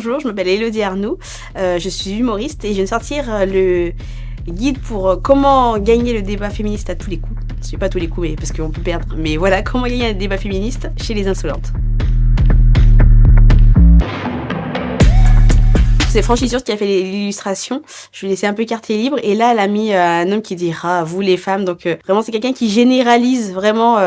Bonjour, je m'appelle Élodie Arnoux, je suis humoriste et je viens de sortir le guide pour comment gagner le débat féministe à tous les coups. Je sais pas tous les coups, mais parce qu'on peut perdre. Mais voilà, comment gagner un débat féministe chez les insolentes. C'est Franchisure qui a fait l'illustration. Je lui ai laissé un peu carte libre. Et là, elle a mis un homme qui dira vous les femmes. Donc vraiment, c'est quelqu'un qui généralise vraiment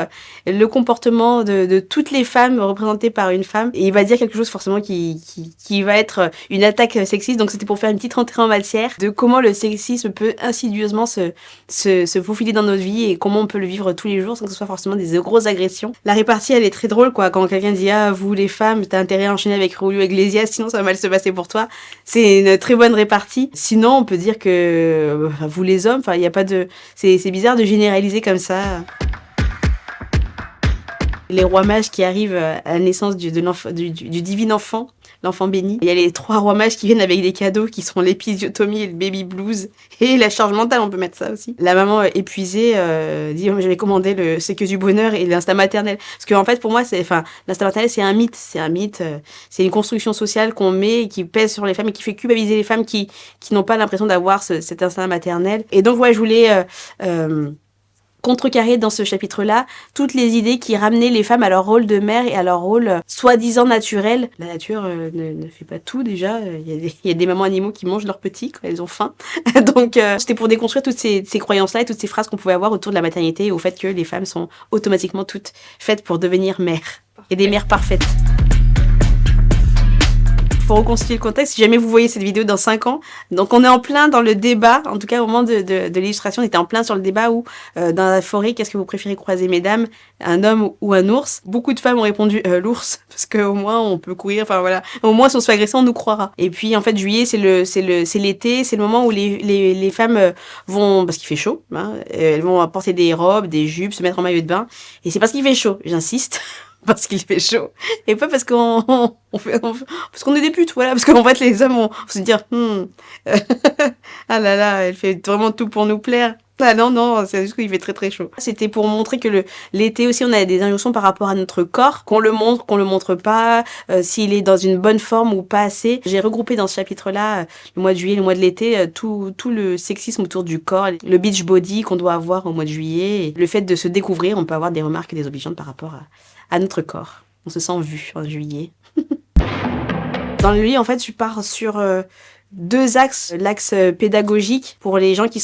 le comportement de toutes les femmes représentées par une femme. Et il va dire quelque chose forcément qui va être une attaque sexiste. Donc c'était pour faire une petite rentrée en matière de comment le sexisme peut insidieusement se faufiler dans notre vie et comment on peut le vivre tous les jours sans que ce soit forcément des grosses agressions. La répartie, elle est très drôle, quoi. Quand quelqu'un dit vous les femmes, t'as intérêt à enchaîner avec Julio Iglesias, sinon ça va mal se passer pour toi. C'est une très bonne répartie. Sinon, on peut dire que vous les hommes, il y a pas de... C'est bizarre de généraliser comme ça. Les rois mages qui arrivent à la naissance du divin enfant, l'enfant béni. Il y a les 3 rois mages qui viennent avec des cadeaux qui sont l'épisiotomie et le baby blues. Et la charge mentale, on peut mettre ça aussi. La maman épuisée dit j'avais commandé le C'est que du bonheur et l'instinct maternel. Parce qu'en fait, pour moi, l'instinct maternel, c'est un mythe. C'est un mythe. C'est une construction sociale qu'on met et qui pèse sur les femmes et qui fait culpabiliser les femmes qui n'ont pas l'impression d'avoir cet instinct maternel. Et donc, ouais, je voulais... contrecarrer dans ce chapitre-là toutes les idées qui ramenaient les femmes à leur rôle de mère et à leur rôle soi-disant naturel. La nature ne fait pas tout déjà. Il y a des mamans animaux qui mangent leurs petits quand elles ont faim. Donc c'était pour déconstruire toutes ces croyances-là et toutes ces phrases qu'on pouvait avoir autour de la maternité et au fait que les femmes sont automatiquement toutes faites pour devenir mères. Et des mères parfaites. Pour reconstituer le contexte, si jamais vous voyez cette vidéo dans 5 ans. Donc on est en plein dans le débat, en tout cas au moment de l'illustration, on était en plein sur le débat où dans la forêt, qu'est-ce que vous préférez croiser, mesdames, un homme ou un ours? Beaucoup de femmes ont répondu l'ours, parce qu'au moins on peut courir, enfin voilà, au moins si on se fait agresser, on nous croira. Et puis en fait juillet, c'est l'été, c'est le moment où les femmes vont, parce qu'il fait chaud, hein, elles vont porter des robes, des jupes, se mettre en maillot de bain, et c'est parce qu'il fait chaud, j'insiste. Parce qu'il fait chaud et pas parce parce qu'on est des putes, voilà, parce qu'en fait les hommes vont se dire ah là là, elle fait vraiment tout pour nous plaire. Ah non, c'est juste qu'il fait très très chaud. C'était pour montrer que l'été aussi on a des injonctions par rapport à notre corps, qu'on le montre pas, s'il est dans une bonne forme ou pas assez. J'ai regroupé dans ce chapitre-là le mois de juillet, le mois de l'été, tout le sexisme autour du corps, le beach body qu'on doit avoir au mois de juillet, et le fait de se découvrir, on peut avoir des remarques désobligeantes par rapport à notre corps. On se sent vu en juillet. Dans le livre, en fait, je pars sur 2 axes. L'axe pédagogique pour les gens qui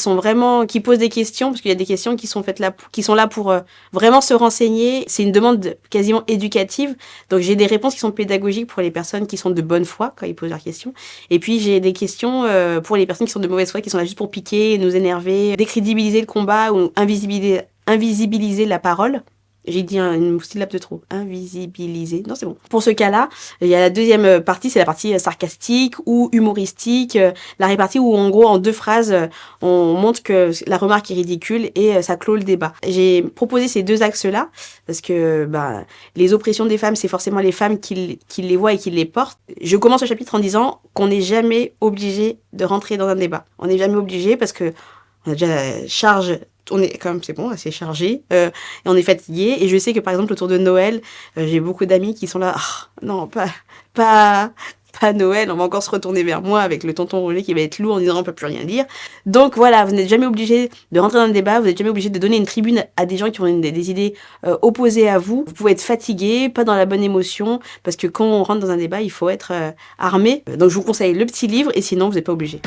posent des questions, parce qu'il y a des questions qui sont là pour vraiment se renseigner. C'est une demande quasiment éducative. Donc j'ai des réponses qui sont pédagogiques pour les personnes qui sont de bonne foi quand ils posent leurs questions. Et puis j'ai des questions pour les personnes qui sont de mauvaise foi, qui sont là juste pour piquer, nous énerver, décrédibiliser le combat ou invisibiliser la parole. J'ai dit une syllabe de trop. Invisibiliser. Non, c'est bon. Pour ce cas-là, il y a la deuxième partie, c'est la partie sarcastique ou humoristique. La répartie où, en gros, en 2 phrases, on montre que la remarque est ridicule et ça clôt le débat. J'ai proposé ces 2 axes-là parce que les oppressions des femmes, c'est forcément les femmes qui les voient et qui les portent. Je commence le chapitre en disant qu'on n'est jamais obligé de rentrer dans un débat. On n'est jamais obligé parce que on a déjà la charge. On est quand même, c'est bon, assez chargé, et on est fatigué. Et je sais que par exemple autour de Noël, j'ai beaucoup d'amis qui sont là, non, pas Noël, on va encore se retourner vers moi avec le tonton Roger qui va être lourd en disant on peut plus rien dire. Donc voilà, vous n'êtes jamais obligé de rentrer dans le débat, vous n'êtes jamais obligé de donner une tribune à des gens qui ont des idées opposées à vous. Vous pouvez être fatigué, pas dans la bonne émotion, parce que quand on rentre dans un débat, il faut être armé. Donc je vous conseille le petit livre, et sinon vous n'êtes pas obligé.